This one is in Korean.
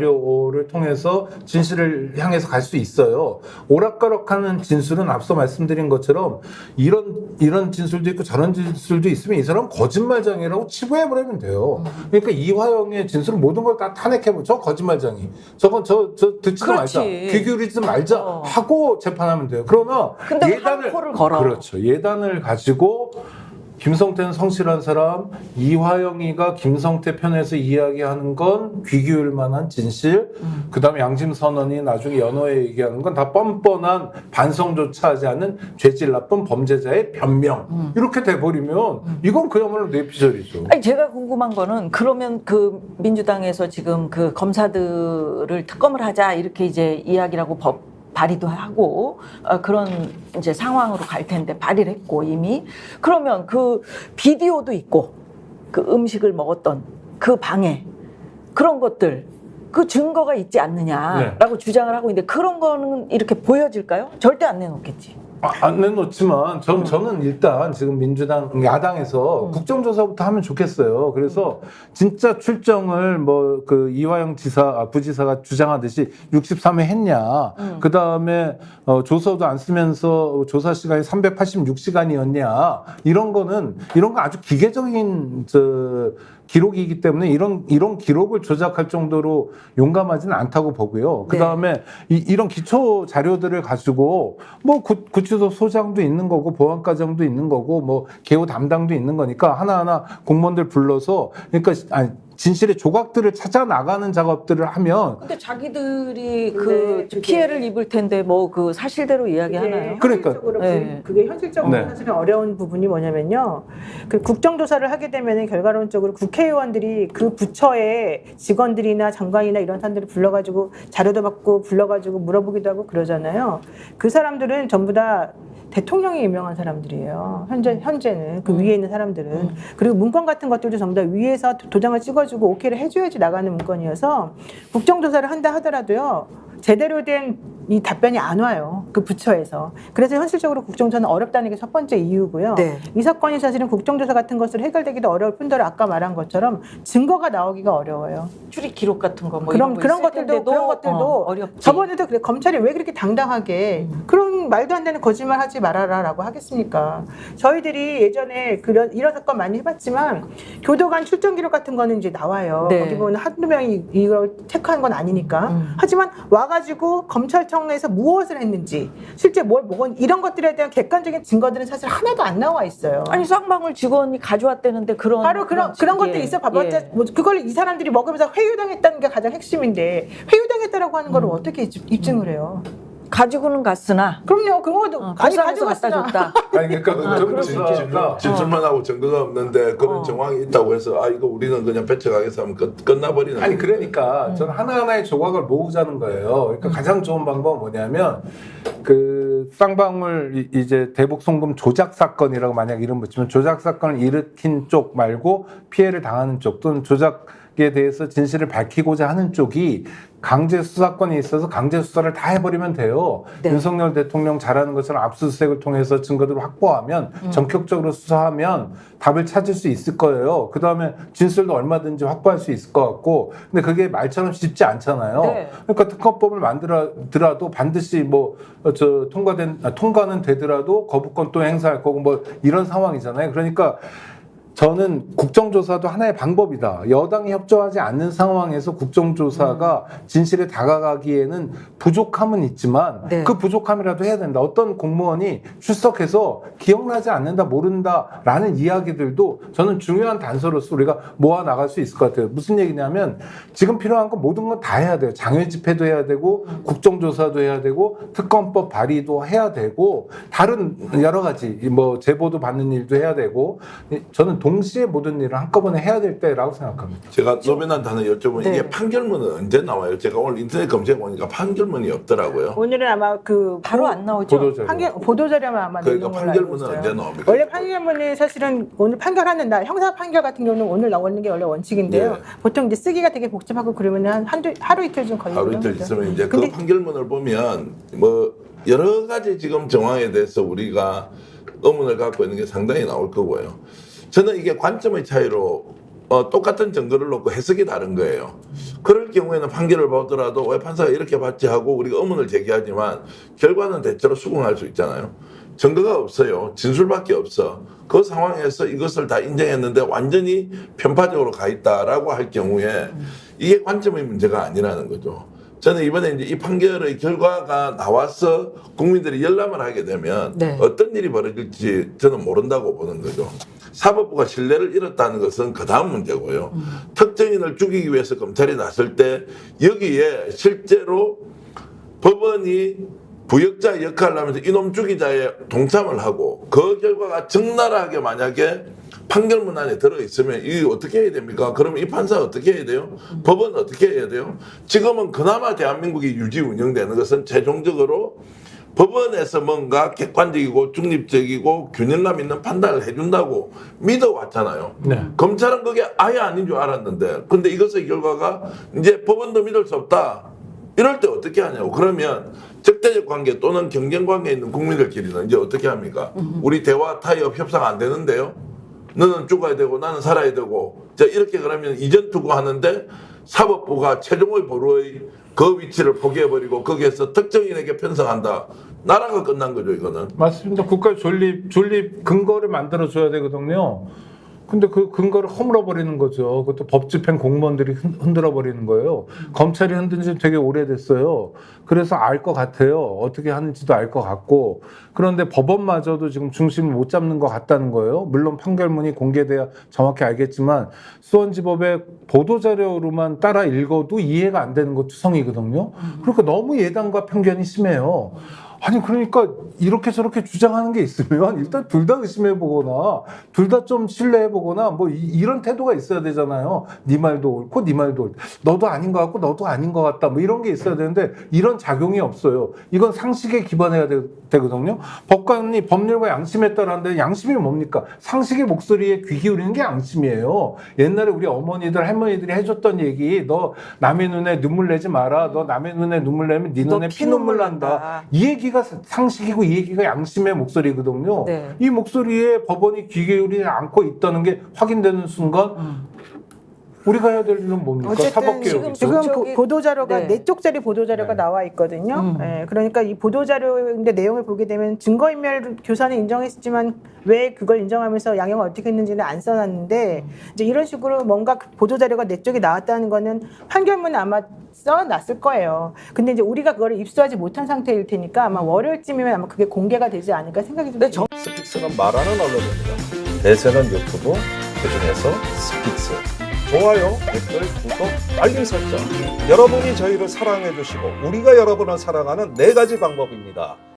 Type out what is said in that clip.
자료를 통해서 진실을 향해서 갈 수 있어요. 오락가락하는 진술은 앞서 말씀드린 것처럼 이런 진술도 있고 저런 진술도 있으면 이 사람은 거짓말장이라고 치부해버리면 돼요. 그러니까 이화영의 진술은 모든 걸 다 탄핵해보고 저 거짓말장이 저건 저 듣지도 말자 귀 기울이지 말자 하고 재판하면 돼요. 그러면 예단을 걸어. 그렇죠. 예단을 가지고 김성태는 성실한 사람, 이화영이가 김성태 편에서 이야기하는 건 귀 기울 만한 진실, 그 다음에 양심선언이 나중에 연호에 얘기하는 건 다 뻔뻔한 반성조차 하지 않는 죄질 나쁜 범죄자의 변명. 이렇게 돼버리면 이건 그야말로 뇌피셜이죠. 아니, 제가 궁금한 거는 그러면 그 민주당에서 지금 그 검사들을 특검을 하자 이렇게 이제 이야기라고 발의도 하고 그런 이제 상황으로 갈 텐데 발의를 했고 이미 그러면 그 비디오도 있고 그 음식을 먹었던 그 방에 그런 것들 그 증거가 있지 않느냐라고 주장을 하고 있는데 그런 거는 이렇게 보여질까요? 절대 안 내놓겠지. 안 내놓지만 저는 일단 지금 민주당 야당에서 국정조사부터 하면 좋겠어요. 그래서 진짜 출정을 뭐 그 이화영 부지사가 주장하듯이 63회 했냐. 그 다음에 조서도 안 쓰면서 조사 시간이 386시간이었냐. 이런 거 아주 기계적인 기록이기 때문에 이런 기록을 조작할 정도로 용감하지는 않다고 보고요. 그 다음에 이런 기초 자료들을 가지고 뭐 구치소 소장도 있는 거고 보안과장도 있는 거고 뭐 개호 담당도 있는 거니까 하나하나 공무원들 불러서 그러니까 진실의 조각들을 찾아 나가는 작업들을 하면. 근데 자기들이 그 피해를 입을 텐데 뭐 그 사실대로 이야기하나요? 그러니까 그게 현실적으로 사실은 어려운 부분이 뭐냐면요. 그 국정조사를 하게 되면은 결과론적으로 국회의원들이 그 부처의 직원들이나 장관이나 이런 사람들을 불러가지고 자료도 받고 불러가지고 물어보기도 하고 그러잖아요. 그 사람들은 전부 다 대통령이 임명한 사람들이에요. 현재는 그 위에 있는 사람들은. 그리고 문건 같은 것들도 전부 다 위에서 도장을 찍어주고 오케이를 해줘야지 나가는 문건이어서 국정조사를 한다 하더라도요. 제대로 된 이 답변이 안 와요. 그 부처에서. 그래서 현실적으로 국정조사는 어렵다는 게 첫 번째 이유고요. 이 사건이 사실은 국정조사 같은 것을 해결되기도 어려울 뿐더러 아까 말한 것처럼 증거가 나오기가 어려워요. 출입 기록 같은 거 뭐 그런 것들도 어렵지. 저번에도 그래 검찰이 왜 그렇게 당당하게 그런 말도 안 되는 거짓말 하지 말아라라고 하겠습니까? 저희들이 예전에 이런 사건 많이 해봤지만 교도관 출정 기록 같은 거는 이제 나와요. 거기 보면 한두 명이 이걸 체크한 건 아니니까. 하지만 와가지고 검찰청에서 무엇을 했는지 실제 뭘 먹은 이런 것들에 대한 객관적인 증거들은 사실 하나도 안 나와 있어요. 아니 쌍방울 직원이 가져왔다는데 바로 그런 것도 있어. 봐봤자 뭐 그걸 이 사람들이 먹으면서 회유당했다는 게 가장 핵심인데 회유당했다고 하는 걸 어떻게 입증을 해요? 가지고는 갔으나 그럼요. 그거도 아니 가지고 갖다 줬다. 아니 그러니까 진술만 하고 증거가 없는데 그런 정황이 있다고 해서 이거 우리는 그냥 배척하겠어 하면 끝나버리는. 아니 그러니까 저는 하나하나의 조각을 모으자는 거예요. 그러니까 가장 좋은 방법은 뭐냐면 그 쌍방울 이제 대북 송금 조작 사건이라고 만약 이름 붙이면 조작 사건을 일으킨 쪽 말고 피해를 당하는 쪽 또는 조작에 대해서 진실을 밝히고자 하는 쪽이 강제 수사권이 있어서 강제 수사를 다 해버리면 돼요. 윤석열 대통령 잘하는 것처럼 압수수색을 통해서 증거들을 확보하면 전격적으로 수사하면 답을 찾을 수 있을 거예요. 그 다음에 진술도 얼마든지 확보할 수 있을 것 같고, 근데 그게 말처럼 쉽지 않잖아요. 그러니까 특검법을 만들더라도 반드시 통과는 되더라도 거부권 또 행사할 거고 뭐 이런 상황이잖아요. 그러니까. 저는 국정조사도 하나의 방법이다. 여당이 협조하지 않는 상황에서 국정조사가 진실에 다가가기에는 부족함은 있지만 그 부족함이라도 해야 된다. 어떤 공무원이 출석해서 기억나지 않는다, 모른다라는 이야기들도 저는 중요한 단서로서 우리가 모아 나갈 수 있을 것 같아요. 무슨 얘기냐면 지금 필요한 건 모든 건 다 해야 돼요. 장외 집회도 해야 되고 국정조사도 해야 되고 특검법 발의도 해야 되고 다른 여러 가지 뭐 제보도 받는 일도 해야 되고 저는 동시에 모든 일을 한꺼번에 해야 될 때라고 생각합니다. 제가 노변한테 하나 여쭤보면 이게 판결문은 언제 나와요? 제가 오늘 인터넷 검색해 보니까 판결문이 없더라고요. 오늘은 아마 바로 안 나오죠. 보도자료만 아마 그러니까 판결문은 언제 나옵니까? 원래 판결문이 사실은 오늘 판결하는 날 형사 판결 같은 경우는 오늘 나오는 게 원래 원칙인데요. 보통 이제 쓰기가 되게 복잡하고 그러면 하루 이틀 좀 걸리고 하루 이틀 있으면 이제 그 판결문을 보면 뭐 여러 가지 지금 정황에 대해서 우리가 의문을 갖고 있는 게 상당히 나올 거고요. 저는 이게 관점의 차이로 똑같은 증거를 놓고 해석이 다른 거예요. 그럴 경우에는 판결을 보더라도 왜 판사가 이렇게 봤지 하고 우리가 의문을 제기하지만 결과는 대체로 수긍할 수 있잖아요. 증거가 없어요. 진술밖에 없어. 그 상황에서 이것을 다 인정했는데 완전히 편파적으로 가 있다라고 할 경우에 이게 관점의 문제가 아니라는 거죠. 저는 이번에 이제 이 판결의 결과가 나와서 국민들이 열람을 하게 되면 네. 어떤 일이 벌어질지 저는 모른다고 보는 거죠. 사법부가 신뢰를 잃었다는 것은 그 다음 문제고요. 특정인을 죽이기 위해서 검찰이 나설 때 여기에 실제로 법원이 부역자 역할을 하면서 이놈 죽이자에 동참을 하고 그 결과가 적나라하게 만약에 판결문 안에 들어있으면 이게 어떻게 해야 됩니까? 그러면 이 판사 어떻게 해야 돼요? 법은 어떻게 해야 돼요? 지금은 그나마 대한민국이 유지 운영되는 것은 최종적으로 법원에서 뭔가 객관적이고 중립적이고 균형감 있는 판단을 해준다고 믿어왔잖아요. 네. 검찰은 그게 아예 아닌 줄 알았는데 근데 이것의 결과가 이제 법원도 믿을 수 없다. 이럴 때 어떻게 하냐고. 그러면 적대적 관계 또는 경쟁 관계에 있는 국민들끼리는 이제 어떻게 합니까? 우리 대화, 타협, 협상 안 되는데요? 너는 죽어야 되고 나는 살아야 되고 자 이렇게 그러면 이전 투구하는데 사법부가 최종의 보루의 그 위치를 포기해버리고 거기에서 특정인에게 편성한다. 나라가 끝난 거죠 이거는. 맞습니다. 국가 존립 근거를 만들어줘야 되거든요. 근데 그 근거를 허물어버리는 거죠. 그것도 법집행 공무원들이 흔들어버리는 거예요. 검찰이 흔든 지 되게 오래됐어요. 그래서 알 것 같아요. 어떻게 하는지도 알 것 같고. 그런데 법원마저도 지금 중심을 못 잡는 것 같다는 거예요. 물론 판결문이 공개돼야 정확히 알겠지만 수원지법의 보도자료로만 따라 읽어도 이해가 안 되는 거 투성이거든요. 그러니까 너무 예단과 편견이 심해요. 아니 그러니까 이렇게 저렇게 주장하는 게 있으면 일단 둘 다 의심해 보거나 둘 다 좀 신뢰해 보거나 뭐 이런 태도가 있어야 되잖아요. 네 말도 옳고 네 말도 옳고 너도 아닌 것 같고 너도 아닌 것 같다 뭐 이런 게 있어야 되는데 이런 작용이 없어요. 이건 상식에 기반해야 되거든요. 법관이 법률과 양심에 따라하는데 양심이 뭡니까? 상식의 목소리에 귀 기울이는 게 양심이에요. 옛날에 우리 어머니들 할머니들이 해줬던 얘기 너 남의 눈에 눈물 내지 마라. 너 남의 눈에 눈물 내면 네 눈에 피눈물 난다. 이 얘기가 상식이고 이 얘기가 양심의 목소리거든요. 네. 이 목소리에 법원이 귀 기울이지 않고 있다는 게 확인되는 순간 우리가 해야 될 일은 뭡니까? 어쨌든 사법개혁이죠. 지금 저기- 보도자료가 네. 4쪽짜리 보도자료가 네. 나와 있거든요. 예, 그러니까 이 보도자료인데 내용을 보게 되면 증거인멸 교사는 인정했지만 왜 그걸 인정하면서 양형을 어떻게 했는지는 안 써놨는데 이제 이런 식으로 뭔가 그 보도자료가 4쪽이 나왔다는 거는 판결문에 아마 써놨을 거예요. 근데 이제 우리가 그거를 입수하지 못한 상태일 테니까 아마 월요일쯤이면 아마 그게 공개가 되지 않을까 생각이 좀 듭니다. 스픽스는 말하는 언론입니다. 대세는 유튜브, 그중에서 스픽스. 좋아요, 댓글, 구독, 알림 설정. 여러분이 저희를 사랑해 주시고 우리가 여러분을 사랑하는 4가지 방법입니다.